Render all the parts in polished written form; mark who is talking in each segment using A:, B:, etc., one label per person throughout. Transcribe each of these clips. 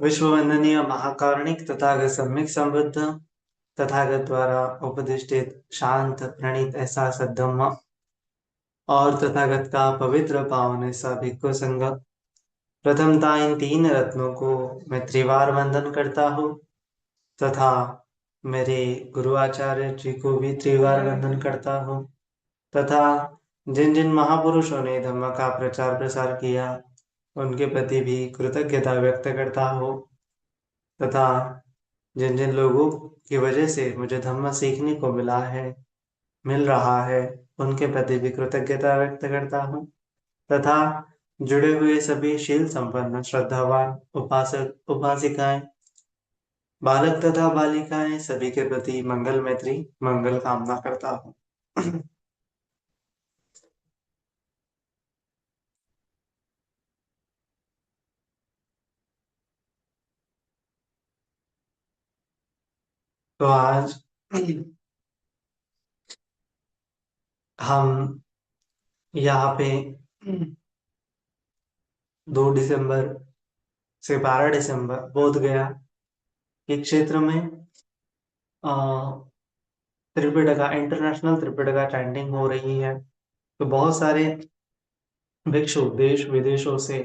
A: विश्ववंदनीय महाकारुणिक तथागत सम्यक संबुद्ध तथागत द्वारा उपदिष्टित शांत प्रणीत ऐसा सद्धम्म और तथागत का पवित्र पावन ऐसा भिक्खु संघ। प्रथमता इन तीन रत्नों को मैं त्रिवार वंदन करता हूँ तथा मेरे गुरु आचार्य जी को भी त्रिवार वंदन करता हूँ तथा जिन जिन महापुरुषों ने धम्म का प्रचार प्रसार किया उनके प्रति भी कृतज्ञता व्यक्त करता हूँ तथा जिन जिन लोगों की वजह से मुझे धम्म सीखने को मिल रहा है उनके प्रति भी कृतज्ञता व्यक्त करता हूँ तथा जुड़े हुए सभी शील संपन्न श्रद्धावान उपासक उपासिकाएं बालक तथा बालिकाएं सभी के प्रति मंगल मैत्री मंगल कामना करता हूँ। तो आज हम यहाँ पे 2 दिसंबर से 12 दिसंबर बोध गया के क्षेत्र में अ, त्रिपिटका इंटरनेशनल त्रिपिटका चैंटिंग हो रही है। तो बहुत सारे भिक्षु देश विदेशों से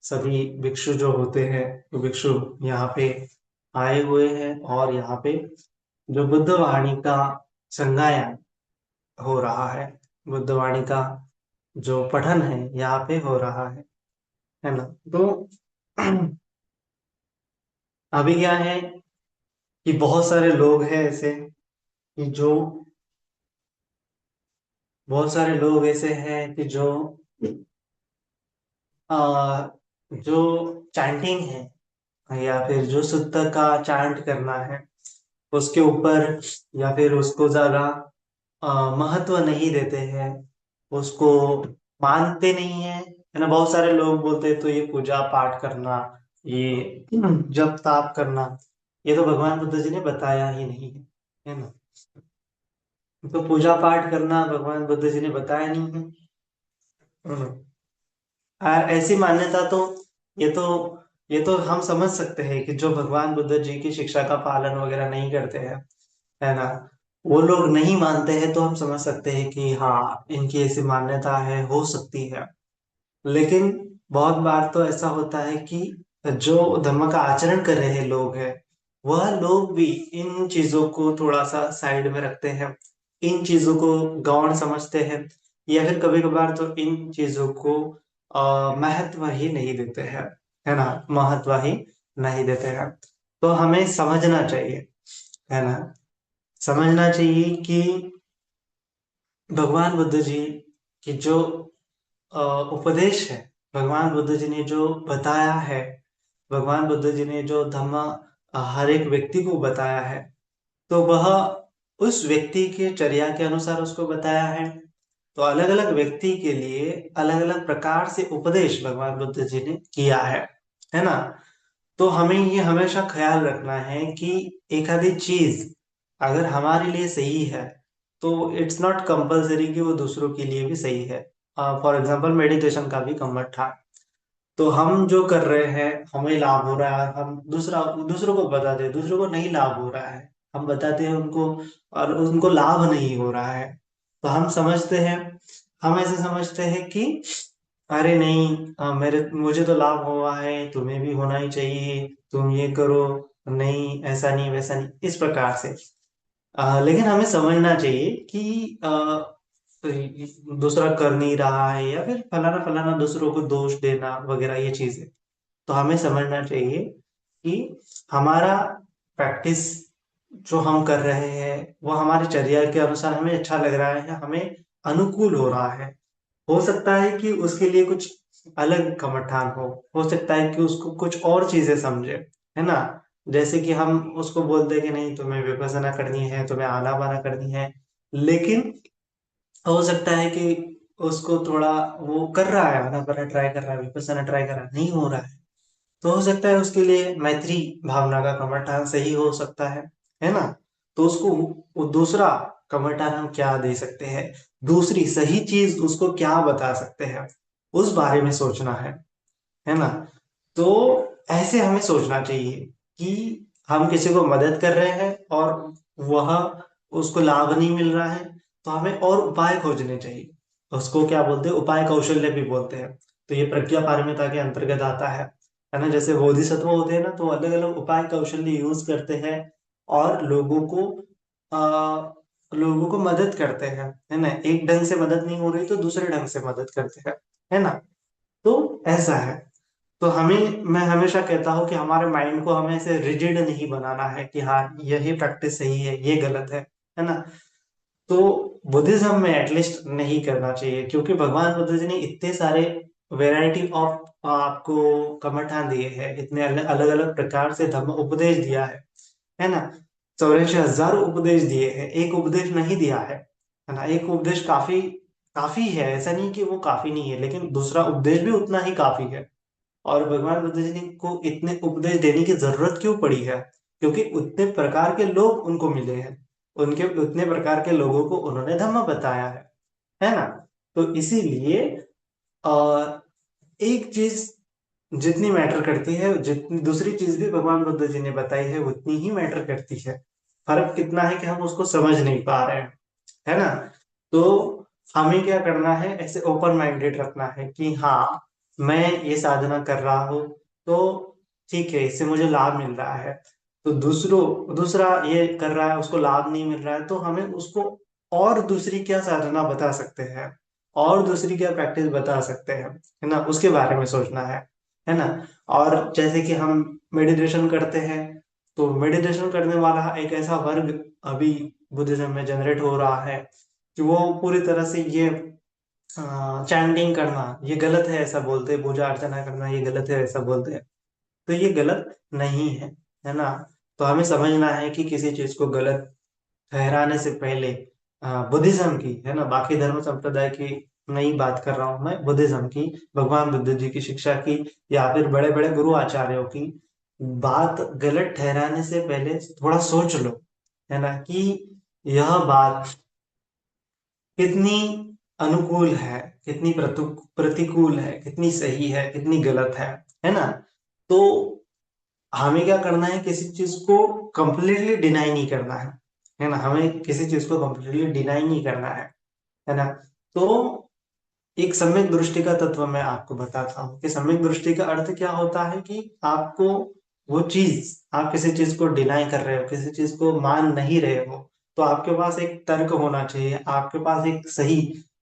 A: सभी भिक्षु जो होते हैं तो भिक्षु यहाँ पे आए हुए हैं और यहाँ पे जो बुद्ध वाणी का संगायन हो रहा है, बुद्ध वाणी का जो पठन है यहाँ पे हो रहा है ना। तो अभी क्या है कि बहुत सारे लोग हैं ऐसे कि जो बहुत सारे लोग ऐसे हैं कि आ, जो चैंटिंग है या फिर जो शुद्ध का चांट करना है उसके ऊपर या फिर उसको ज्यादा महत्व नहीं देते हैं, उसको मानते नहीं है ना। बहुत सारे लोग बोलते हैं तो ये पूजा पाठ करना, ये जप ताप करना, ये तो भगवान बुद्ध जी ने बताया ही नहीं है ना। तो पूजा पाठ करना भगवान बुद्ध जी ने बताया नहीं है ना। और ऐसी मान्यता तो ये तो ये तो हम समझ सकते हैं कि जो भगवान बुद्ध जी की शिक्षा का पालन वगैरह नहीं करते हैं, है ना, वो लोग नहीं मानते हैं तो हम समझ सकते हैं कि हाँ इनकी ऐसी मान्यता है, हो सकती है। लेकिन बहुत बार तो ऐसा होता है कि जो धर्म का आचरण कर रहे लोग हैं वह लोग भी इन चीजों को थोड़ा सा साइड में रखते हैं, इन चीजों को गौण समझते हैं या फिर कभी कभार तो इन चीजों को महत्व ही नहीं देते हैं, है ना, महत्व ही नहीं देते हैं। तो हमें समझना चाहिए, है ना, समझना चाहिए कि भगवान बुद्ध जी की जो अ, उपदेश है, भगवान बुद्ध जी ने जो बताया है, भगवान बुद्ध जी ने जो धम्म हर एक व्यक्ति को बताया है, तो वह उस व्यक्ति के चर्या के अनुसार उसको बताया है। तो अलग अलग व्यक्ति के लिए अलग अलग प्रकार से उपदेश भगवान बुद्ध जी ने किया है ना। तो हमें ये हमेशा ख्याल रखना है कि एक आधी चीज अगर हमारे लिए सही है तो इट्स नॉट कंपल्सरी कि वो दूसरों के लिए भी सही है। फॉर एग्जाम्पल मेडिटेशन का भी कमत था, तो हम जो कर रहे हैं हमें लाभ हो रहा है, हम दूसरों को बताते हैं, दूसरों को नहीं लाभ हो रहा है, हम बताते हैं उनको और उनको लाभ नहीं हो रहा है, तो हम समझते हैं, हम ऐसे समझते हैं कि अरे नहीं, मेरे मुझे तो लाभ हुआ है, तुम्हें भी होना ही चाहिए, तुम ये करो, नहीं ऐसा नहीं वैसा नहीं, इस प्रकार से। लेकिन हमें समझना चाहिए कि दूसरा कर नहीं रहा है या फिर फलाना फलाना दूसरों को दोष देना वगैरह ये चीजें, तो हमें समझना चाहिए कि हमारा प्रैक्टिस जो हम कर रहे हैं वो हमारी चर्या के अनुसार हमें अच्छा लग रहा है, हमें अनुकूल हो सकता है कि उसके लिए कुछ अलग कमठान हो सकता है कि उसको कुछ और चीजें समझे, है ना। जैसे कि हम उसको बोलते हैं कि नहीं तुम्हें विपස්සना करनी है, तुम्हें आनापाना करनी है, लेकिन हो सकता है कि उसको थोड़ा वो कर रहा है, आनापाना ट्राई कर रहा है, विपස්සना ट्राई कर रहा है, नहीं हो रहा है, तो हो सकता है उसके लिए मैत्री भावना का कमरठान सही हो सकता है ना। तो उसको वो दूसरा कमरठान हम क्या दे सकते हैं, दूसरी सही चीज उसको क्या बता सकते हैं, उस बारे में सोचना है ना। तो ऐसे हमें सोचना चाहिए कि हम किसी को मदद कर रहे हैं और वह उसको लाभ नहीं मिल रहा है, तो हमें और उपाय खोजने चाहिए। उसको क्या बोलते हैं, उपाय कौशल्य भी बोलते हैं। तो ये प्रज्ञा पारमिता के अंतर्गत आता है ना। जैसे बोधिसत्व होते हैं ना, तो अलग अलग उपाय कौशल्य यूज करते हैं और आ, लोगों को मदद करते हैं, है ना। एक ढंग से मदद नहीं हो रही तो दूसरे ढंग से मदद करते हैं, है ना। तो ऐसा है। तो मैं हमेशा कहता हूँ कि हमारे माइंड को हमें ऐसे रिजिड नहीं बनाना है कि हाँ यही प्रैक्टिस सही है ये गलत है ना। तो बुद्धिज्म में एटलीस्ट नहीं करना चाहिए, क्योंकि भगवान बुद्ध जी ने इतने सारे वेराइटी ऑफ आपको कमठान दिए हैं, इतने अलग अलग प्रकार से धर्म उपदेश दिया है ना। 84,000 उपदेश दिए हैं, एक उपदेश नहीं दिया है ना। एक उपदेश काफी काफी है, ऐसा नहीं कि वो काफी नहीं है, लेकिन दूसरा उपदेश भी उतना ही काफी है। और भगवान बुद्ध जी ने को इतने उपदेश देने की जरूरत क्यों पड़ी है, क्योंकि उतने प्रकार के लोग उनको मिले हैं, उनके उतने प्रकार के लोगों को उन्होंने धम्म बताया है ना। तो इसीलिए आ, एक चीज जितनी मैटर करती है, जितनी दूसरी चीज भी भगवान बुद्ध जी ने बताई है उतनी ही मैटर करती है। फर्क कितना है कि हम उसको समझ नहीं पा रहे हैं, है ना। तो हमें क्या करना है, ऐसे ओपन माइंडेड रखना है कि हाँ मैं ये साधना कर रहा हूँ, तो ठीक है इससे मुझे लाभ मिल रहा है। तो दूसरा ये कर रहा है उसको लाभ नहीं मिल रहा है, तो हमें उसको और दूसरी क्या साधना बता सकते हैं, और दूसरी क्या प्रैक्टिस बता सकते हैं, है ना, उसके बारे में सोचना है ना। और जैसे कि हम मेडिटेशन करते हैं, तो मेडिटेशन करने वाला एक ऐसा वर्ग अभी बुद्धिज्म में जनरेट हो रहा है कि वो पूरी तरह से ये चैंटिंग करना ये गलत है ऐसा बोलते हैं, पूजा अर्चना करना ये गलत है ऐसा बोलते हैं। तो ये गलत नहीं है ना। तो हमें समझना है कि किसी चीज को गलत ठहराने से पहले बुद्धिज्म की, है ना, बाकी धर्म संप्रदाय की नहीं बात कर रहा हूं मैं, बुद्धिज्म की, भगवान बुद्ध जी की शिक्षा की, या फिर बड़े बड़े गुरु आचार्यों की बात गलत ठहराने से पहले थोड़ा सोच लो, है ना, कि यह बात कितनी अनुकूल है, कितनी प्रतिकूल है, कितनी सही है, कितनी गलत है ना। तो हमें क्या करना है, किसी चीज को कंप्लीटली डिनाई नहीं करना है ना। हमें किसी चीज को कंप्लीटली डिनाई नहीं करना है ना। तो एक सम्यक दृष्टि का तत्व मैं आपको बताता हूँ कि सम्यक दृष्टि का अर्थ क्या होता है, कि आपको वो चीज, आप किसी चीज को डिनाई कर रहे हो, किसी चीज को मान नहीं रहे हो, तो आपके पास एक तर्क होना चाहिए, आपके पास एक सही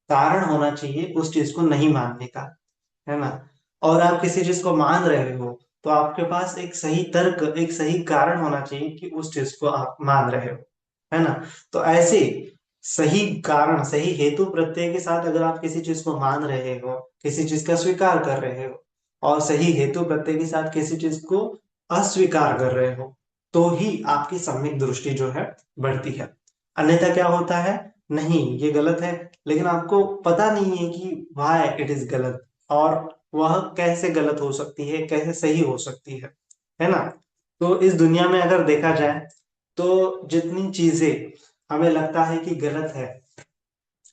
A: कारण होना चाहिए उस चीज को नहीं मानने का, है ना। और आप किसी चीज को मान रहे हो, तो आपके पास एक सही तर्क, एक सही कारण होना चाहिए कि उस चीज को आप मान रहे हो, है ना। तो ऐसे सही कारण, सही हेतु प्रत्यय के साथ अगर आप किसी चीज को मान रहे हो, किसी चीज का स्वीकार कर रहे हो, और सही हेतु प्रत्यय के साथ किसी चीज को अस्वीकार कर रहे हो, तो ही आपकी सम्यक दृष्टि जो है बढ़ती है। अन्यथा क्या होता है, नहीं ये गलत है, लेकिन आपको पता नहीं है कि वाई इट इज गलत, और वह कैसे गलत हो सकती है, कैसे सही हो सकती है ना। तो इस दुनिया में अगर देखा जाए, तो जितनी चीजें हमें लगता है कि गलत है,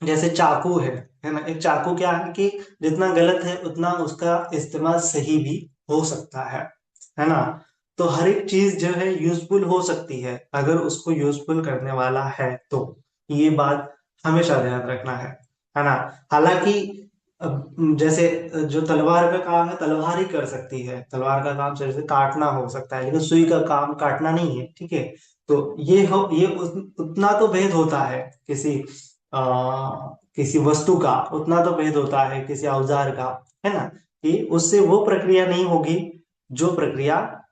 A: जैसे चाकू है ना, एक चाकू क्या है कि जितना गलत है उतना उसका इस्तेमाल सही भी हो सकता है ना। तो हर एक चीज जो है यूजफुल हो सकती है अगर उसको यूजफुल करने वाला है, तो ये बात हमेशा ध्यान रखना है ना। हालांकि जैसे जो तलवार का काम है तलवार ही कर सकती है, तलवार का काम जैसे काटना हो सकता है, लेकिन सुई का काम काटना नहीं है, ठीक है। तो उतना तो भेद होता है किसी वस्तु का, उतना तो भेद होता है किसी औजार का, है ना, कि उससे वो प्रक्रिया नहीं होगी जो प्रक्रिया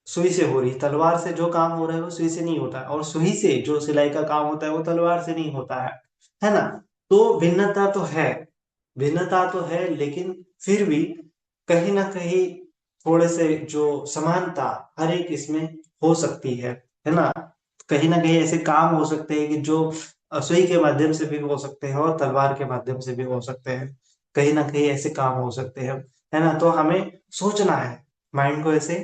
A: सुई से हो रही। तलवार से जो काम हो रहा है वो सुई से नहीं होता है, और सुई से जो सिलाई का काम होता है वो तलवार से नहीं होता है ना। तो भिन्नता तो है, लेकिन फिर भी कहीं ना कहीं थोड़े से जो समानता हर एक इसमें हो सकती है ना। कहीं ना कहीं ऐसे काम हो सकते हैं कि जो सुई के माध्यम से भी हो सकते हैं और तलवार के माध्यम से भी हो सकते हैं, कहीं ना कहीं ऐसे काम हो सकते हैं, है ना। तो हमें सोचना है, माइंड को ऐसे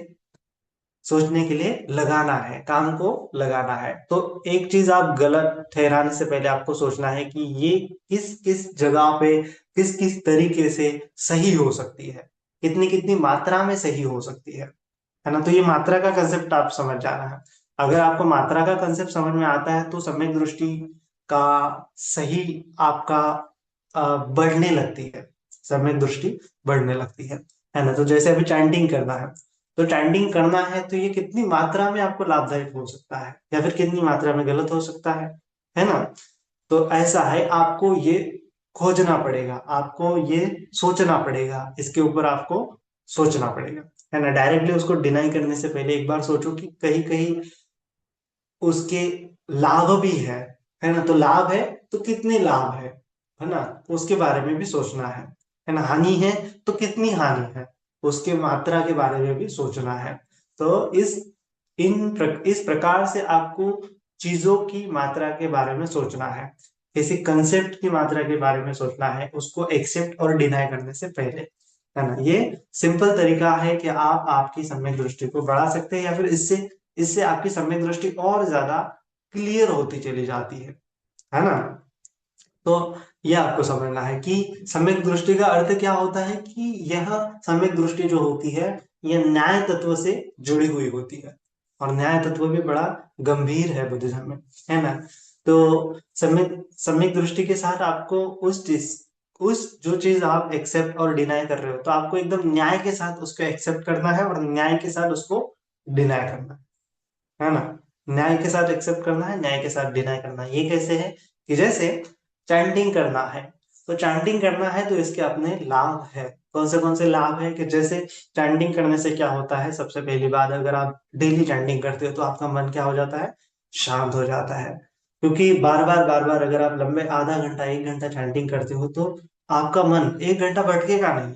A: सोचने के लिए लगाना है, काम को लगाना है। तो एक चीज आप गलत ठहराने से पहले आपको सोचना है कि ये किस किस जगह पे, किस किस तरीके से सही हो सकती है, कितनी कितनी मात्रा में सही हो सकती है ना। तो ये मात्रा का कंसेप्ट आप समझ जाना है। अगर आपको मात्रा का कंसेप्ट समझ में आता है तो सम्यक दृष्टि का सही आपका बढ़ने लगती है, सम्यक दृष्टि बढ़ने लगती है ना। तो जैसे अभी चैंटिंग करना है, तो चैंटिंग करना है तो ये कितनी मात्रा में आपको लाभदायक हो सकता है या फिर कितनी मात्रा में गलत हो सकता है ना। तो ऐसा है, आपको ये खोजना पड़ेगा, आपको ये सोचना पड़ेगा, इसके ऊपर आपको सोचना पड़ेगा, है ना। डायरेक्टली उसको डिनाई करने से पहले एक बार सोचो कि कहीं कहीं उसके लाभ भी है ना। तो लाभ है तो कितने लाभ है ना, उसके बारे में भी सोचना है ना। हानि है तो कितनी हानि है, उसके मात्रा के बारे में भी सोचना है। तो इस प्रकार से आपको चीजों की मात्रा के बारे में सोचना है, किसी कंसेप्ट की मात्रा के बारे में सोचना है, उसको एक्सेप्ट और डिनाई करने से पहले, है ना। ये सिंपल तरीका है कि आप आपकी सम्यक दृष्टि को बढ़ा सकते हैं, या फिर इससे इससे आपकी सम्यक दृष्टि और ज्यादा क्लियर होती चली जाती है ना। तो यह आपको समझना है कि सम्यक दृष्टि का अर्थ क्या होता है, कि यह सम्यक दृष्टि जो होती है यह न्याय तत्व से जुड़ी हुई होती है, और न्याय तत्व भी बड़ा गंभीर है बुद्धिज्म में, है ना। तो सम्यक सम्यक दृष्टि के साथ आपको उस जो चीज आप एक्सेप्ट और डिनाई कर रहे हो, तो आपको एकदम न्याय के साथ उसको एक्सेप्ट करना है और न्याय के साथ उसको डिनाई करना है ना। न्याय के साथ एक्सेप्ट करना है, न्याय के साथ डिनाई करना है। ये कैसे है, कि जैसे चैंटिंग करना है, तो चैंटिंग करना है तो इसके अपने लाभ है। कौन से लाभ है, कि जैसे चैंटिंग करने से क्या होता है, सबसे पहली बात, अगर आप डेली चैंटिंग करते हो तो आपका मन क्या हो जाता है, शांत हो जाता है। क्योंकि बार बार अगर आप लंबे आधा घंटा 1 घंटा चैंटिंग करते हो तो आपका मन 1 घंटा भटकेगा नहीं।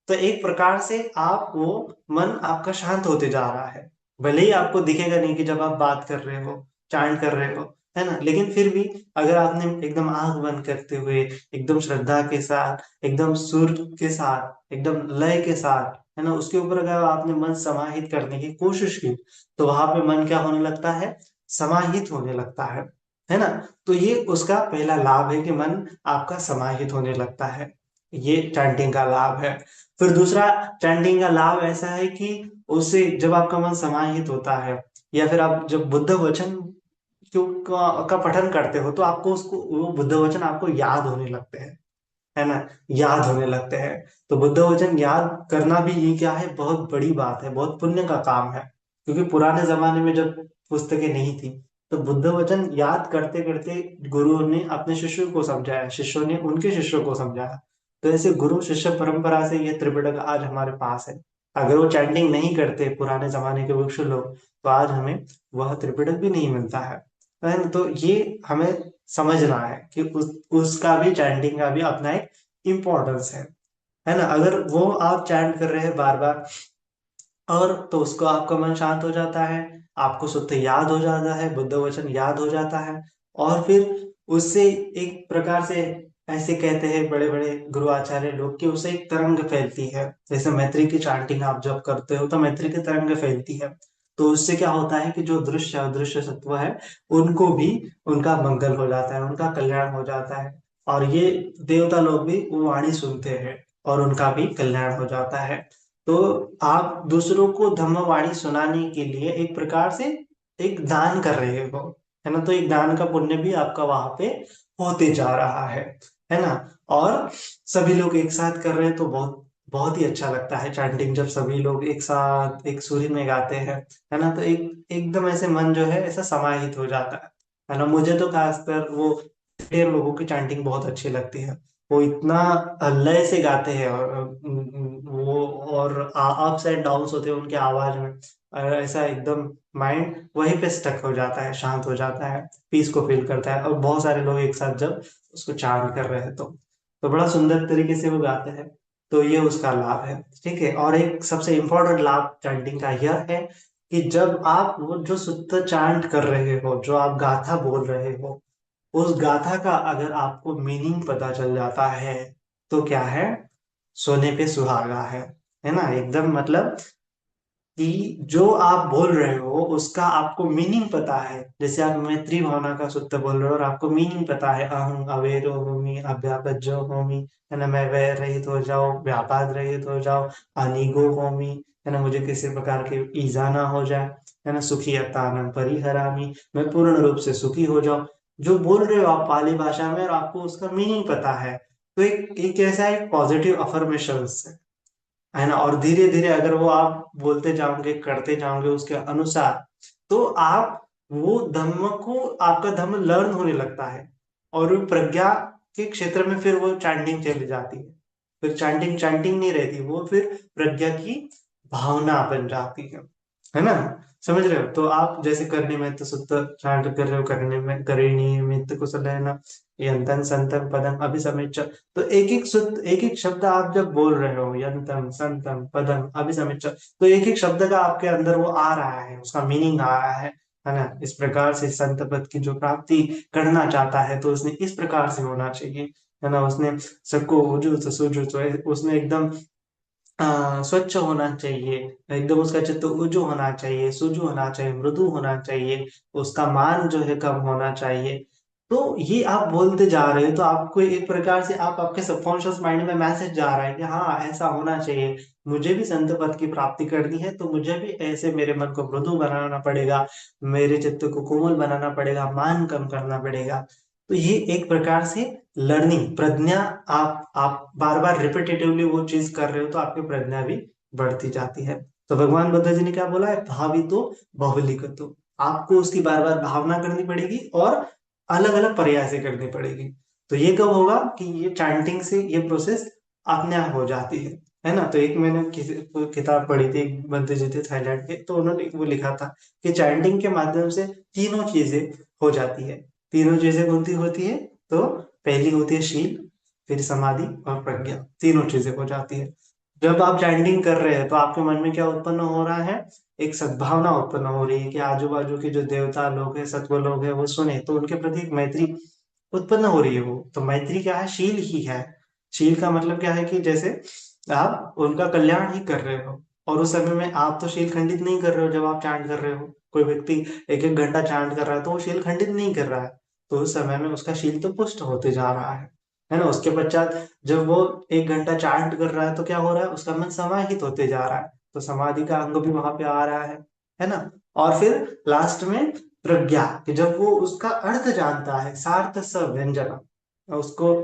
A: तो एक प्रकार से आप वो मन आपका शांत होते जा रहा है। भले ही आपको दिखेगा नहीं कि जब आप बात कर रहे हो, चांट कर रहे हो, है ना, लेकिन फिर भी अगर आपने एकदम आंख बंद करते हुए, एकदम श्रद्धा के साथ, एकदम सुर के साथ, एकदम लय के साथ, है ना, उसके ऊपर अगर आपने मन समाहित करने की कोशिश की, तो वहां पे मन क्या होने लगता है, समाहित होने लगता है ना। तो ये उसका पहला लाभ है कि मन आपका समाहित होने लगता है। ये चैंटिंग का लाभ है। फिर दूसरा, चैंटिंग का लाभ ऐसा है कि उससे जब आपका मन समाहित होता है, या फिर आप जब बुद्ध वचन का पठन करते हो, तो आपको उसको वो बुद्ध वचन आपको याद होने लगते हैं, है ना, याद होने लगते हैं। तो बुद्ध वचन याद करना भी ये क्या है, बहुत बड़ी बात है, बहुत पुण्य का काम है। क्योंकि पुराने जमाने में जब पुस्तकें नहीं थी, तो बुद्ध वचन याद करते करते गुरुओं ने अपने शिष्यों को समझाया, शिष्यों ने उनके शिष्यों को समझाया। तो ऐसे गुरु शिष्य परंपरा से ये त्रिपिटक आज हमारे पास है। अगर वो चैंटिंग नहीं करते पुराने जमाने के वृक्ष लोग, तो आज हमें वह त्रिपिटक भी नहीं मिलता है ना। तो ये हमें समझना है कि उसका भी, चैंटिंग का भी अपना एक इम्पोर्टेंस है ना। अगर वो आप चैंट कर रहे हैं बार बार, और तो उसको आपका मन शांत हो जाता है, आपको शुद्ध याद हो जाता है, बुद्ध वचन याद हो जाता है। और फिर उससे एक प्रकार से, ऐसे कहते हैं बड़े बड़े गुरु आचार्य लोग, कि उससे एक तरंग फैलती है। जैसे मैत्री की चैंटिंग आप जब करते हो तो मैत्री की तरंग फैलती है। तो उससे क्या होता है कि जो दृश्य अदृश्य सत्व है, उनको भी, उनका मंगल हो जाता है, उनका कल्याण हो जाता है। और ये देवता लोग भी वो वाणी सुनते हैं और उनका भी कल्याण हो जाता है। तो आप दूसरों को धम्मवाणी सुनाने के लिए एक प्रकार से एक दान कर रहे हो, है ना। तो एक दान का पुण्य भी आपका वहां पे होते जा रहा है ना। और सभी लोग एक साथ कर रहे हैं तो बहुत बहुत ही अच्छा लगता है चैंटिंग, जब सभी लोग एक साथ एक सुरी में गाते हैं, है ना। तो एकदम ऐसे मन जो है ऐसा समाहित हो जाता है ना। मुझे तो खासकर वो ढेर लोगों की चैंटिंग बहुत अच्छी लगती है। वो इतना लय से गाते हैं, और वो और अप्स एंड डाउन्स होते हैं उनके आवाज में, और ऐसा एकदम माइंड वहीं पे स्टक हो जाता है, शांत हो जाता है, पीस को फील करता है। और बहुत सारे लोग एक साथ जब उसको चांट कर रहे हैं तो बड़ा सुंदर तरीके से वो गाते हैं। तो ये उसका लाभ है, ठीक है। और एक सबसे इम्पोर्टेंट लाभ चैंटिंग का यह है कि जब आप वो जो शुद्ध चांट कर रहे हो, जो आप गाथा बोल रहे हो, उस गाथा का अगर आपको मीनिंग पता चल जाता है, तो क्या है, सोने पे सुहागा है ना, एकदम मतलब कि जो आप बोल रहे हो उसका आपको मीनिंग पता है। जैसे आप मैत्री भावना का सूत्र बोल रहे हो और आपको मीनिंग पता है, अहं अवेरो होमी अव्यापज्जो होमी, है ना, मैं वैर रहित हो जाओ, व्यापाद रहित हो जाओ, अनिगो होमी, है ना, मुझे किसी प्रकार की ईजा ना हो जाए, है ना, सुखी अतानम परिहरामी, मैं पूर्ण रूप से सुखी हो जाऊं। जो बोल रहे हो आप पाली भाषा में और आपको उसका मीनिंग पता है, तो एक ऐसा एक पॉजिटिव अफर्मेशन है ना। और धीरे धीरे अगर वो आप बोलते जाओगे करते जाओगे उसके अनुसार, तो आप वो धम्म को, आपका धम्म लर्न होने लगता है। और वो प्रज्ञा के क्षेत्र में फिर वो चैंटिंग चली जाती है। फिर चैंटिंग चैंटिंग नहीं रहती, वो फिर प्रज्ञा की भावना बन जाती है ना। समझ रहे हो? तो आप जैसे करने में तो शुद्ध चैंट कर रहे हो, करने में करेणी मित्त कुशल है ना, यंतन संतन पदम अभिसमिच्च, तो एक एक शुद्ध एक एक शब्द आप जब बोल रहे हो, यंतम संतम पदम अभिसमिच्च, तो एक एक शब्द का आपके अंदर वो आ रहा है, उसका मीनिंग आ रहा है ना। इस प्रकार से संत पद की जो प्राप्ति करना चाहता है तो उसने इस प्रकार से होना चाहिए, है ना। उसने सबको उजु तो सुजु तो उसने एकदम स्वच्छ होना चाहिए, एकदम उसका चित्त उजु होना चाहिए, सुजु होना चाहिए, मृदु होना चाहिए, उसका मान जो है कम होना चाहिए। तो ये आप बोलते जा रहे हो तो आपको एक प्रकार से आप आपके सबकॉन्शियस माइंड में मैसेज जा रहा है कि हाँ ऐसा होना चाहिए, मुझे भी संत पद की प्राप्ति करनी है तो मुझे भी ऐसे मेरे मन को मृदु बनाना पड़ेगा, मेरे चित्त को कोमल बनाना पड़ेगा, मान कम करना पड़ेगा। तो ये एक प्रकार से लर्निंग प्रज्ञा, आप बार बार रिपीटेटिवली वो चीज कर रहे हो तो आपकी प्रज्ञा भी बढ़ती जाती है। तो भगवान बुद्ध जी ने क्या बोला है, भावितो बहुलिकतो, आपको उसकी बार बार भावना करनी पड़ेगी और अलग अलग पर्याय से करनी पड़ेगी। तो ये कब होगा कि ये चैंटिंग से ये प्रोसेस अपने आप हो जाती है ना। तो एक मैंने किसी किताब पढ़ी थी, एक बंदे जी थे थाईलैंड के, तो उन्होंने वो लिखा था कि चैंटिंग के माध्यम से तीनों चीजें हो जाती है। तीनों चीजें कौन सी होती है, तो पहली होती है शील, फिर समाधि और प्रज्ञा, तीनों चीजें हो जाती है। जब आप चैंटिंग कर रहे हैं तो आपके मन में क्या उत्पन्न हो रहा है, एक सद्भावना उत्पन्न हो रही है कि आजू बाजू के जो देवता लोग हैं, सत्व लोग हैं, वो सुने तो उनके प्रति एक मैत्री उत्पन्न हो रही है। वो तो मैत्री क्या है, शील ही है। शील का मतलब क्या है कि जैसे आप उनका कल्याण ही कर रहे हो, और उस समय में आप तो शील खंडित नहीं कर रहे हो। जब आप चांट कर रहे हो, कोई व्यक्ति एक एक घंटा चांट कर रहा है तो वो शील खंडित नहीं कर रहा है, तो उस समय में उसका शील तो पुष्ट होते जा रहा है ना। उसके पश्चात जब वो एक घंटा चांट कर रहा है तो क्या हो रहा है, उसका मन समाहित होते जा रहा है, तो समाधि का अंग भी वहां पे आ रहा है ना। और फिर लास्ट में प्रज्ञा, कि जब वो उसका अर्थ जानता है, सार्थ स व्यंजन, उसको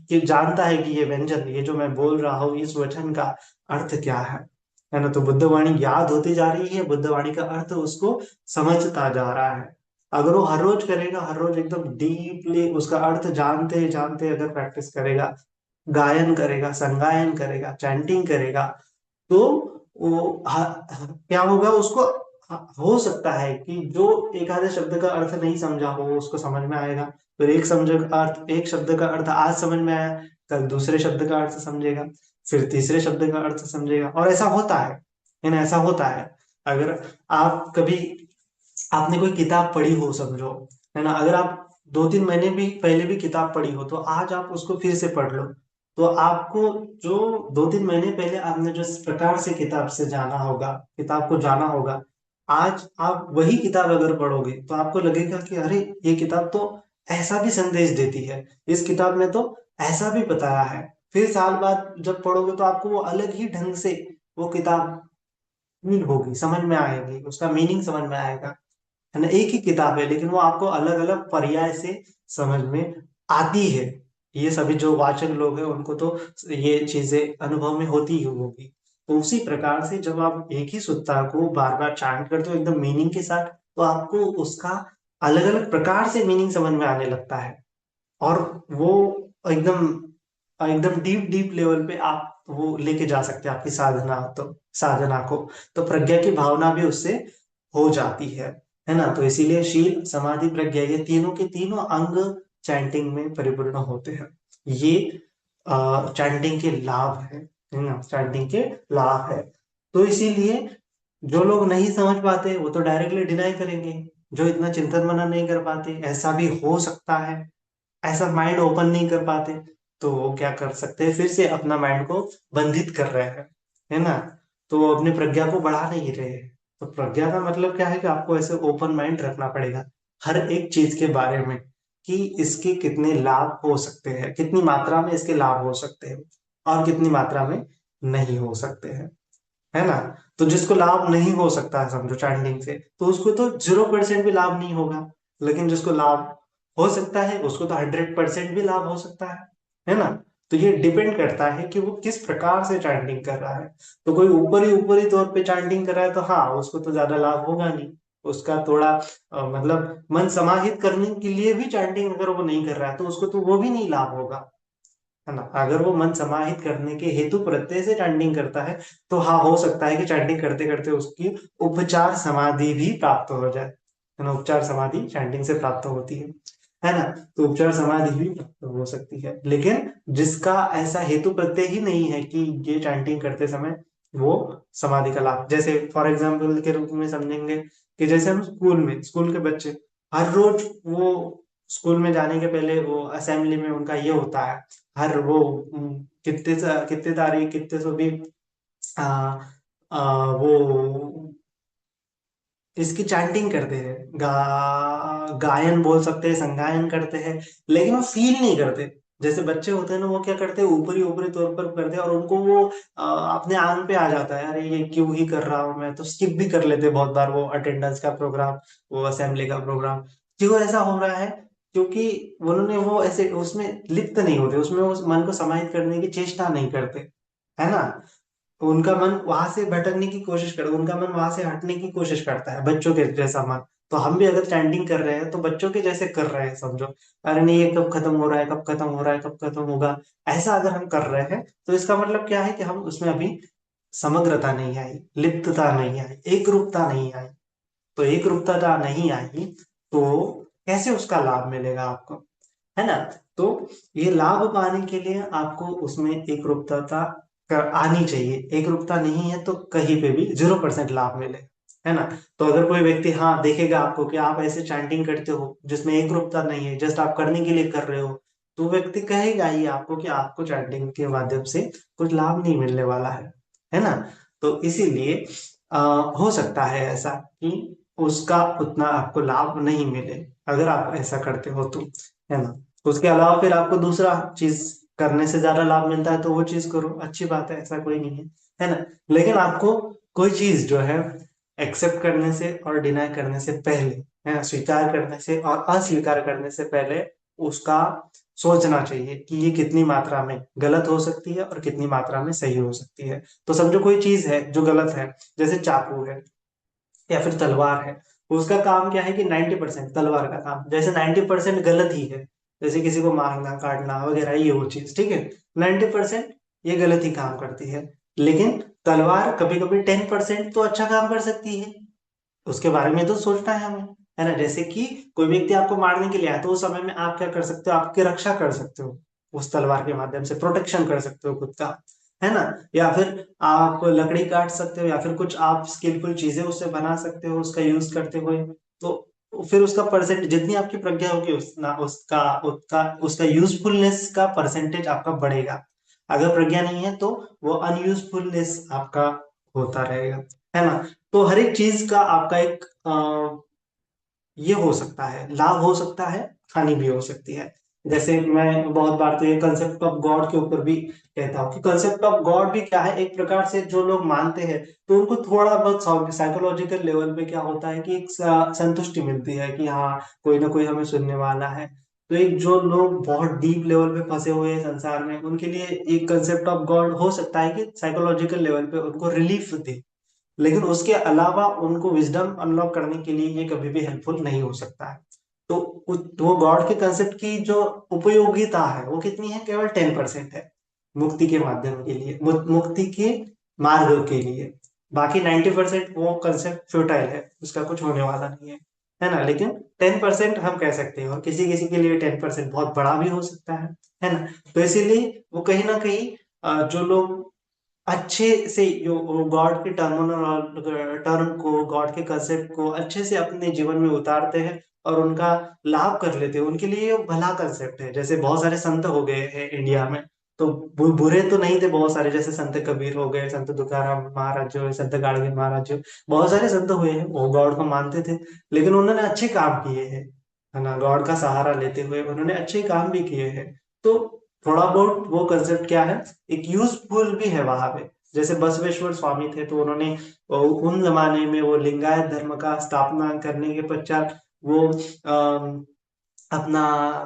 A: कि जानता है कि ये व्यंजन, ये जो मैं बोल रहा हूँ, इस वचन का अर्थ क्या है ना। तो बुद्धवाणी याद होती जा रही है, बुद्धवाणी का अर्थ उसको समझता जा रहा है। अगर वो हर रोज करेगा, हर रोज एकदम डीपली उसका अर्थ जानते जानते अगर प्रैक्टिस करेगा, गायन करेगा, संगायन करेगा, चैंटिंग करेगा, तो वो क्या होगा उसको, हो सकता है कि जो एक आधे शब्द का अर्थ नहीं समझा हो वो उसको समझ में आएगा। फिर एक शब्द का अर्थ आज समझ में आया, कल दूसरे शब्द का अर्थ समझेगा, फिर तीसरे शब्द का अर्थ समझेगा, और ऐसा होता है ना, ऐसा होता है। अगर आप कभी आपने कोई किताब पढ़ी हो समझो, है ना, अगर आप 2-3 महीने भी पहले भी किताब पढ़ी हो तो आज आप उसको फिर से पढ़ लो, तो आपको जो 2-3 महीने पहले आपने जो इस प्रकार से किताब से जाना होगा, किताब को जाना होगा, आज आप वही किताब अगर पढ़ोगे तो आपको लगेगा कि अरे ये किताब तो ऐसा भी संदेश देती है, इस किताब में तो ऐसा भी बताया है। फिर साल बाद जब पढ़ोगे तो आपको वो अलग ही ढंग से वो किताब फील होगी, समझ में आएगी, उसका मीनिंग समझ में आएगा, है ना। एक ही किताब है लेकिन वो आपको अलग अलग पर्याय से समझ में आती है। ये सभी जो वाचक लोग हैं उनको तो ये चीजें अनुभव में होती ही होगी। तो उसी प्रकार से जब आप एक ही सुत्ता को बार बार चांट करते हो एकदम मीनिंग के साथ, तो आपको उसका अलग अलग प्रकार से मीनिंग समझ में आने लगता है। और वो एकदम एकदम डीप डीप लेवल पे आप वो लेके जा सकते हैं आपकी साधना को। तो प्रज्ञा की भावना भी उससे हो जाती है ना। तो इसीलिए शील समाधि प्रज्ञा ये तीनों के तीनों अंग चैंटिंग में परिपूर्ण होते हैं। ये चैंटिंग के लाभ है ना, चैंटिंग के लाभ है। तो इसीलिए जो लोग नहीं समझ पाते वो तो डायरेक्टली डिनाई करेंगे, जो इतना चिंतन मनन नहीं कर पाते, ऐसा भी हो सकता है, ऐसा माइंड ओपन नहीं कर पाते, तो वो क्या कर सकते हैं, फिर से अपना माइंड को बंधित कर रहे हैं, है ना। तो वो अपनी प्रज्ञा को बढ़ा नहीं रहे हैं। तो प्रज्ञा का मतलब क्या है कि आपको ऐसे ओपन माइंड रखना पड़ेगा हर एक चीज के बारे में, कि इसके कितने लाभ हो सकते हैं, कितनी मात्रा में इसके लाभ हो सकते हैं और कितनी मात्रा में नहीं हो सकते हैं, है ना। तो जिसको लाभ नहीं हो सकता है समझो चैंटिंग से, तो उसको तो 0% भी लाभ नहीं होगा। लेकिन जिसको लाभ हो सकता है उसको तो 100% भी लाभ हो सकता है ना। तो ये डिपेंड करता है कि वो किस प्रकार से चैंटिंग कर रहा है। तो कोई ऊपरी तौर पे चैंटिंग कर रहा है तो हाँ उसको तो ज्यादा लाभ होगा नहीं। उसका थोड़ा मतलब मन समाहित करने के लिए भी चैंटिंग अगर वो नहीं कर रहा है तो उसको तो वो भी नहीं लाभ होगा, है ना। अगर वो मन समाहित करने के हेतु प्रत्यय से चैंटिंग करता है तो हाँ हो सकता है कि चैंटिंग करते करते उसकी उपचार समाधि भी प्राप्त हो जाए, है ना। उपचार समाधि चैंटिंग से प्राप्त होती है ना। तो उपचार समाधि भी प्राप्त हो सकती है, लेकिन जिसका ऐसा हेतु प्रत्यय ही नहीं है कि ये चैंटिंग करते समय वो समाधि का लाभ, जैसे फॉर एग्जाम्पल के रूप में समझेंगे कि जैसे हम स्कूल के बच्चे हर रोज वो स्कूल में जाने के पहले वो असेंबली में उनका ये होता है, हर वो कितने तारीख कितने सौ भी आ, वो इसकी चैंटिंग करते हैं, गायन बोल सकते हैं, संगायन करते हैं, लेकिन वो फील नहीं करते। जैसे बच्चे होते हैं ना वो क्या करते हैं ऊपरी ऊपरी तौर पर करते हैं और उनको वो अपने आंग पे आ जाता है, अरे ये क्यों ही कर रहा हूं मैं, तो स्किप भी कर लेते हैं बहुत बार वो अटेंडेंस का प्रोग्राम, वो असेंबली का प्रोग्राम। क्यों ऐसा हो रहा है? क्योंकि उन्होंने वो ऐसे उसमें लिप्त नहीं होते, उसमें उस मन को समाहित करने की चेष्टा नहीं करते, है ना। उनका मन वहां से भटकने की कोशिश कर, उनका मन वहां से हटने की कोशिश करता है, बच्चों के जैसा मन। तो हम भी अगर चैंटिंग कर रहे हैं तो बच्चों के जैसे कर रहे हैं समझो, अरे नहीं ये कब खत्म हो रहा है, कब खत्म हो रहा है, कब खत्म होगा, ऐसा अगर हम कर रहे हैं तो इसका मतलब क्या है कि हम उसमें अभी समग्रता नहीं आई, लिप्तता नहीं आई, एक रूपता नहीं आई। तो एक रूपता नहीं आई तो कैसे उसका लाभ मिलेगा आपको, है ना। तो ये लाभ पाने के लिए आपको उसमें एक रूपता आनी चाहिए, एक रूपता नहीं है तो कहीं पे भी 0% लाभ मिले, है ना। तो अगर कोई व्यक्ति हाँ देखेगा आपको कि आप ऐसे चैंटिंग करते हो जिसमें एक रूपता नहीं है, जस्ट आप करने के लिए कर रहे हो, तो व्यक्ति कहेगा ही आपको कि आपको चैंटिंग के माध्यम से कुछ लाभ नहीं मिलने वाला है ना। तो इसीलिए हो सकता है ऐसा कि उसका उतना आपको लाभ नहीं मिले अगर आप ऐसा करते हो तो, है ना। उसके अलावा फिर आपको दूसरा चीज करने से ज्यादा लाभ मिलता है तो वो चीज करो, अच्छी बात है, ऐसा कोई नहीं है ना। लेकिन आपको कोई चीज जो है एक्सेप्ट करने से और डिनाई करने से पहले, है ना, स्वीकार करने से और अस्वीकार करने से पहले उसका सोचना चाहिए कि ये कितनी मात्रा में गलत हो सकती है और कितनी मात्रा में सही हो सकती है। तो समझो कोई चीज है जो गलत है, जैसे चाकू है या फिर तलवार है, उसका काम क्या है कि 90% तलवार का काम जैसे 90% गलत ही है, जैसे किसी को मारना काटना वगैरह ये वो चीज, ठीक है, 90% ये गलत ही काम करती है। लेकिन तलवार कभी कभी 10% तो अच्छा काम कर सकती है, उसके बारे में तो सोचना है हमें, है ना। जैसे कि कोई व्यक्ति आपको मारने के लिए आया तो उस समय में आप क्या कर सकते हो, आपकी रक्षा कर सकते हो, उस तलवार के माध्यम से प्रोटेक्शन कर सकते हो खुद का, है ना। या फिर आप लकड़ी काट सकते हो या फिर कुछ आप स्किलफुल चीजें उससे बना सकते हो उसका यूज करते हुए। तो फिर उसका परसेंट जितनी आपकी प्रज्ञा होगी उतना उसका उसका उसका यूजफुलनेस का परसेंटेज आपका बढ़ेगा। अगर प्रज्ञा नहीं है तो वो अनयूजफुलनेस आपका होता रहेगा, है ना। तो हर एक चीज का आपका एक ये हो सकता है, लाभ हो सकता है, हानि भी हो सकती है। जैसे मैं बहुत बार तो ये कंसेप्ट ऑफ गॉड के ऊपर भी कहता हूँ कि कंसेप्ट ऑफ गॉड भी क्या है, एक प्रकार से जो लोग मानते हैं तो उनको थोड़ा बहुत साइकोलॉजिकल लेवल पे क्या होता है कि एक संतुष्टि मिलती है कि हाँ कोई ना कोई हमें सुनने वाला है। तो एक जो लोग बहुत डीप लेवल पे फंसे हुए हैं संसार में उनके लिए एक कंसेप्ट ऑफ गॉड हो सकता है कि साइकोलॉजिकल लेवल पे उनको रिलीफ दे, लेकिन उसके अलावा उनको विजडम अनलॉक करने के लिए ये कभी भी हेल्पफुल नहीं हो सकता है। तो वो गॉड के कंसेप्ट की जो उपयोगिता है वो कितनी है, केवल 10% है मुक्ति के माध्यम के लिए, मुक्ति के मार्ग के लिए। बाकी 90% वो कंसेप्ट फ्यूटाइल है, उसका कुछ होने वाला नहीं है ना। लेकिन 10% हम कह सकते हैं और किसी किसी के लिए 10% बहुत बड़ा भी हो सकता है ना। तो इसीलिए वो कहीं ना कहीं जो लोग अच्छे से जो गॉड के टर्म को, गॉड के कंसेप्ट को अच्छे से अपने जीवन में उतारते हैं और उनका लाभ कर लेते हैं, उनके लिए ये भला कंसेप्ट है। जैसे बहुत सारे संत हो गए हैं इंडिया में, तो बुरे तो नहीं थे बहुत सारे, जैसे संत कबीर हो गए, संत तुकाराम महाराज जो है, संत गाड़गे महाराज जो, बहुत सारे संत हुए हैं, वो गॉड को मानते थे, लेकिन उन्होंने अच्छे काम किए हैं, है ना, गॉड का सहारा लेते हुए उन्होंने अच्छे काम भी किए हैं। तो थोड़ा बहुत वो कंसेप्ट क्या है, एक यूजफुल भी है वहां पे। जैसे बसवेश्वर स्वामी थे, तो उन्होंने उन जमाने में वो लिंगायत धर्म का स्थापना करने के पश्चात वो अपना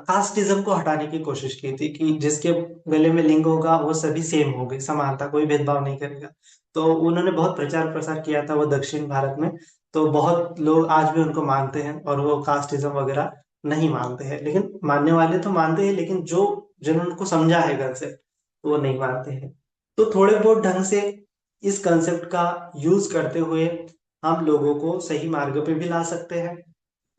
A: कास्टिज्म को हटाने की कोशिश की थी, कि जिसके गले में लिंग होगा वो सभी सेम होंगे, समानता, कोई भेदभाव नहीं करेगा। तो उन्होंने बहुत प्रचार प्रसार किया था वो दक्षिण भारत में। तो बहुत लोग आज भी उनको मानते हैं, और वो कास्टिज्म वगैरह नहीं मानते हैं, लेकिन मानने वाले तो मानते हैं, लेकिन जो जिन्होंने को समझा है कंसेप्ट, वो नहीं मानते हैं। तो थोड़े बहुत ढंग से इस कंसेप्ट का यूज करते हुए हम लोगों को सही मार्ग पे भी ला सकते हैं,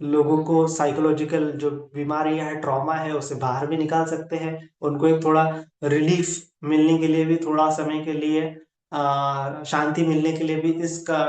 A: लोगों को साइकोलॉजिकल जो बीमारियां है, ट्रॉमा है, उससे बाहर भी निकाल सकते हैं, उनको एक थोड़ा रिलीफ मिलने के लिए भी, थोड़ा समय के लिए शांति मिलने के लिए भी इसका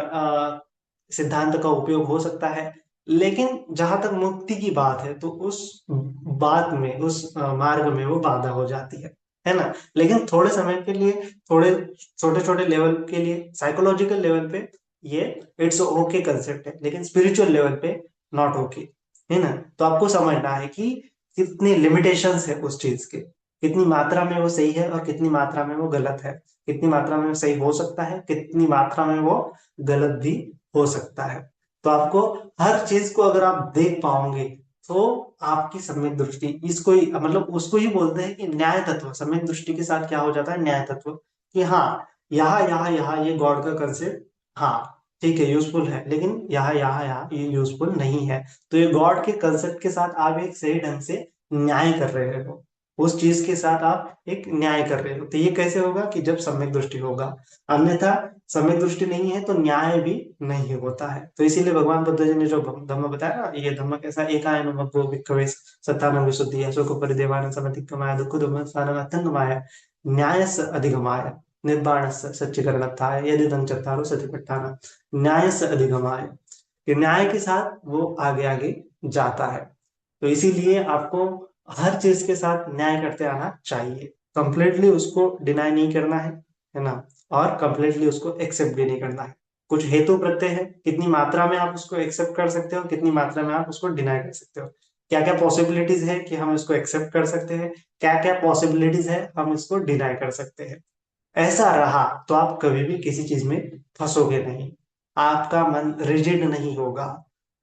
A: सिद्धांत का उपयोग हो सकता है। लेकिन जहां तक मुक्ति की बात है, तो उस बात में, उस मार्ग में वो बाधा हो जाती है ना। लेकिन थोड़े समय के लिए, थोड़े छोटे छोटे लेवल के लिए, साइकोलॉजिकल लेवल पे ये इट्स ओके कंसेप्ट है, लेकिन स्पिरिचुअल लेवल पे नॉट ओके, है ना। तो आपको समझना है कि कितनी लिमिटेशंस है उस चीज के, कितनी मात्रा में वो सही है और कितनी मात्रा में वो गलत है, कितनी मात्रा में वो सही हो सकता है, कितनी मात्रा में वो गलत भी हो सकता है। तो आपको हर चीज को अगर आप देख पाओगे, तो आपकी सम्यक दृष्टि, इसको ही मतलब उसको ही बोलते हैं कि न्याय तत्व, सम्यक दृष्टि के साथ क्या हो जाता है, न्याय तत्व, कि हाँ, यहाँ ये गॉड का कंसेप्ट, हाँ ठीक है, यूजफुल है, लेकिन यहाँ ये यूजफुल नहीं है। तो ये गॉड के कंसेप्ट के साथ आप एक सही ढंग से न्याय कर रहे हो, उस चीज के साथ आप एक न्याय कर रहे हो। तो ये कैसे होगा, कि जब सम्यक दृष्टि होगा, अन्यथा सम्यक दृष्टि नहीं है तो न्याय भी नहीं होता है। तो इसीलिए भगवान बुद्ध जी ने जो धम्म बताया ना, ये धम्म कैसा, एकायन मग्गो भिक्खवे सत्तानं विशुद्धि अशोक परिदेवान समधिक्कमाय दुःख दुम्मस्तानं अत्यंतमाय न्यायस्य अधिगमाय निर्वाणस्य सच्चीकरणत्थाय यदिदं चत्तारो सतिपट्ठानम्, न्यायस्य अधिगमाय, कि न्याय के साथ वो आगे आगे जाता है। तो इसीलिए आपको हर चीज के साथ न्याय करते आना चाहिए, कंप्लीटली उसको डिनाई नहीं करना है ना, और कंप्लीटली उसको एक्सेप्ट भी नहीं करना है। कुछ हेतु प्रत्यय है, कितनी मात्रा में आप उसको एक्सेप्ट कर सकते हो, कितनी मात्रा में आप उसको डिनाई कर सकते हो, क्या क्या पॉसिबिलिटीज है कि हम इसको एक्सेप्ट कर सकते हैं, क्या क्या पॉसिबिलिटीज है हम इसको डिनाई कर सकते हैं। ऐसा रहा तो आप कभी भी किसी चीज में फंसोगे नहीं, आपका मन रिजिड नहीं होगा,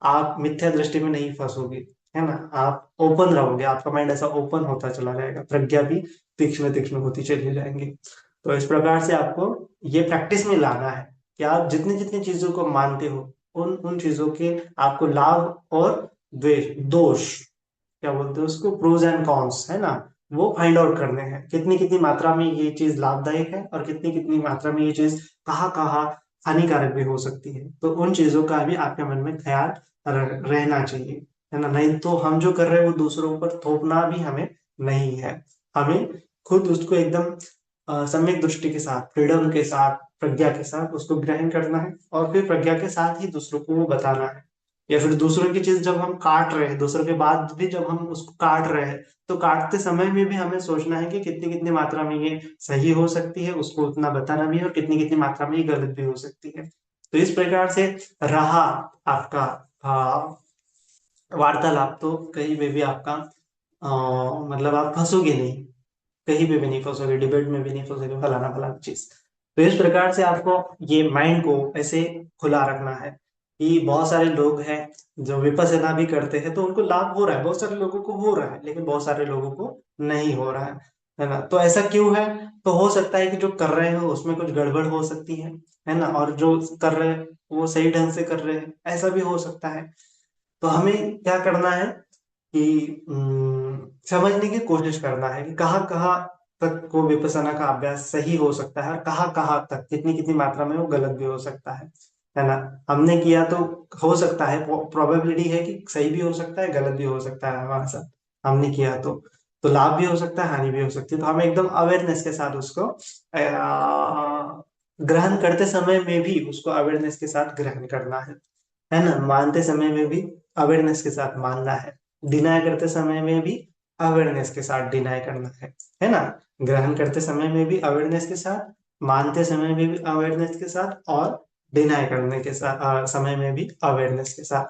A: आप मिथ्या दृष्टि में नहीं फंसोगे, है ना, आप ओपन रहोगे, आपका माइंड ऐसा ओपन होता चला जाएगा, प्रज्ञा भी तीक्ष्ण तीक्ष्ण होती चली जाएंगी। तो इस प्रकार से आपको ये प्रैक्टिस में लाना है, कि आप जितनी जितनी चीजों को मानते हो, उन उन चीजों के आपको लाभ और द्वेष, दोष, क्या बोलते हैं उसको, प्रोज एंड कॉन्स, है ना, वो फाइंड आउट करने हैं, कितनी कितनी मात्रा में ये चीज लाभदायक है, और कितनी कितनी मात्रा में ये चीज कहाँ कहाँ हानिकारक भी हो सकती है। तो उन चीजों का भी आपके मन में ख्याल रहना चाहिए, है ना। नहीं तो हम जो कर रहे हैं वो दूसरों पर थोपना भी हमें नहीं है, हमें खुद उसको एकदम सम्यक दृष्टि के साथ, फ्रीडम के साथ, प्रज्ञा के साथ उसको ग्रहण करना है, और फिर प्रज्ञा के साथ ही दूसरों को वो बताना है। या फिर दूसरों की चीज जब हम काट रहे हैं, दूसरों के बाद भी जब हम उसको काट रहे हैं, तो काटते समय में भी हमें सोचना है कि कितनी कितनी मात्रा में ये सही हो सकती है, उसको उतना बताना भी है, और कितनी कितनी मात्रा में ये गलत भी हो सकती है। तो इस प्रकार से रहा आपका वार्तालाप, तो कहीं पे भी आपका मतलब आप फंसोगे नहीं, कहीं पे भी नहीं फंसोगे, डिबेट में भी नहीं फंसोगे, फलाना फलाना चीज। तो इस प्रकार से आपको ये माइंड को ऐसे खुला रखना है, कि बहुत सारे लोग हैं जो विपश्यना भी करते हैं, तो उनको लाभ हो रहा है, बहुत सारे लोगों को हो रहा है, लेकिन बहुत सारे लोगों को नहीं हो रहा है ना। तो ऐसा क्यों है, तो हो सकता है कि जो कर रहे हो उसमें कुछ गड़बड़ हो सकती है ना, और जो कर रहे हैं वो सही ढंग से कर रहे हैं, ऐसा भी हो सकता है। तो हमें क्या करना है, कि समझने की कोशिश करना है कि कहाँ कहाँ तक को विपස්සना का अभ्यास सही हो सकता है, और कहाँ कहाँ तक, कितनी कितनी मात्रा में वो गलत भी हो सकता है ना। हमने किया तो हो सकता है, प्रोबेबिलिटी है कि सही भी हो सकता है, गलत भी हो सकता है हमारे साथ, हमने किया तो लाभ भी हो सकता है, हानि भी हो सकती है। तो हमें एकदम अवेयरनेस के साथ उसको ग्रहण करते समय में भी उसको अवेयरनेस के साथ ग्रहण करना है ना, मानते समय में भी अवेयरनेस के साथ मानना है, डिनाय करते समय में भी अवेयरनेस के साथ डिनाय करना है ना। ग्रहण करते समय में भी अवेयरनेस के साथ, मानते समय में भी अवेयरनेस के साथ, और डिनाई करने के साथ समय में भी अवेयरनेस के साथ।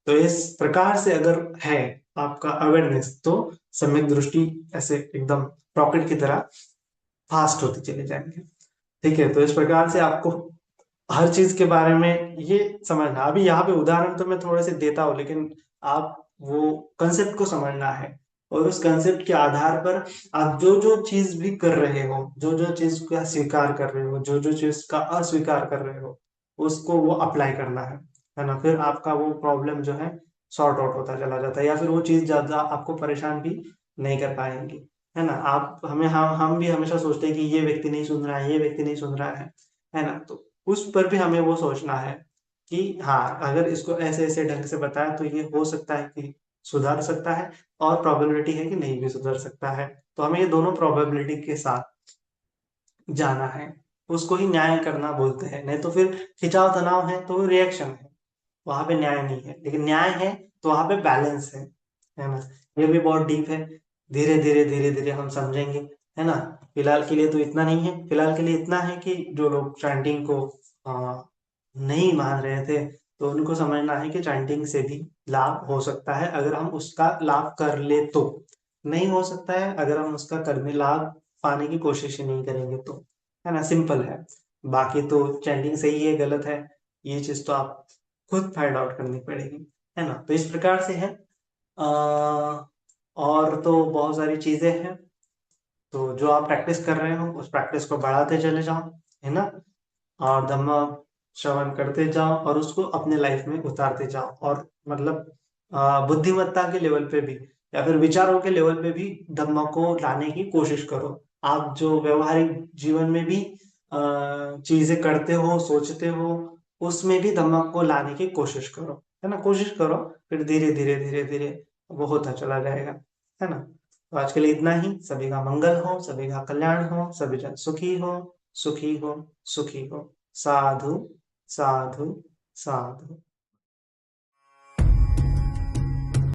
A: तो इस प्रकार से अगर है आपका अवेयरनेस, तो सम्यक दृष्टि ऐसे एकदम रॉकेट की तरह फास्ट होती चले जाएंगे। ठीक है, तो इस प्रकार से आपको हर चीज के बारे में ये समझना। अभी यहाँ पे उदाहरण तो मैं थोड़े से देता हूँ, लेकिन आप वो कंसेप्ट को समझना है, और उस कंसेप्ट के आधार पर आप जो जो चीज भी कर रहे हो, जो जो चीज का स्वीकार कर रहे हो, जो जो चीज का अस्वीकार कर रहे हो, उसको वो अप्लाई करना है ना। फिर आपका वो प्रॉब्लम जो है सॉर्ट आउट होता चला जाता है, या फिर वो चीज ज्यादा आपको परेशान भी नहीं कर पाएंगी, है ना। आप हमें हम भी हमेशा सोचते हैं कि ये व्यक्ति नहीं सुन रहा है, ये व्यक्ति नहीं सुन रहा है ना। तो उस पर भी हमें वो सोचना है कि हाँ, अगर इसको ऐसे ऐसे ढंग से बताया तो ये हो सकता है कि सुधर सकता है, और प्रोबेबिलिटी है कि नहीं भी सुधर सकता है। तो हमें ये दोनों प्रोबेबिलिटी के साथ जाना है। उसको ही न्याय करना बोलते हैं। नहीं तो फिर खिंचाव तनाव है तो वो रिएक्शन है, वहां पे न्याय नहीं है। लेकिन न्याय है तो वहां पे बैलेंस है ना। ये भी बहुत डीप है, धीरे धीरे धीरे धीरे हम समझेंगे, है ना। फिलहाल के लिए तो इतना नहीं है, फिलहाल के लिए इतना है कि जो लोग चैंटिंग को नहीं मान रहे थे, तो उनको समझना है कि चैंटिंग से भी लाभ हो सकता है, अगर हम उसका लाभ कर ले तो। नहीं हो सकता है अगर हम उसका करने लाभ पाने की कोशिश ही नहीं करेंगे तो, है ना। सिंपल है। बाकी तो चैंटिंग सही है गलत है, ये चीज तो आप खुद फाइंड आउट करनी पड़ेगी, है ना। तो इस प्रकार से है। आ, और तो बहुत सारी चीजें हैं। तो जो आप प्रैक्टिस कर रहे हो उस प्रैक्टिस को बढ़ाते चले जाओ, है ना। और धम्म श्रवण करते जाओ, और उसको अपने लाइफ में उतारते जाओ, और मतलब बुद्धिमत्ता के लेवल पे भी, या फिर विचारों के लेवल पे भी धम्म को लाने की कोशिश करो। आप जो व्यवहारिक जीवन में भी चीजें करते हो, सोचते हो, उसमें भी धम्म को लाने की कोशिश करो, है ना। कोशिश करो, फिर धीरे धीरे धीरे धीरे वो होता चला जाएगा, है ना। तो आज के लिए इतना ही। सभी का मंगल हो, सभी का कल्याण हो, सभी जन सुखी हो, सुखी हो, सुखी हो। साधु, साधु, साधु।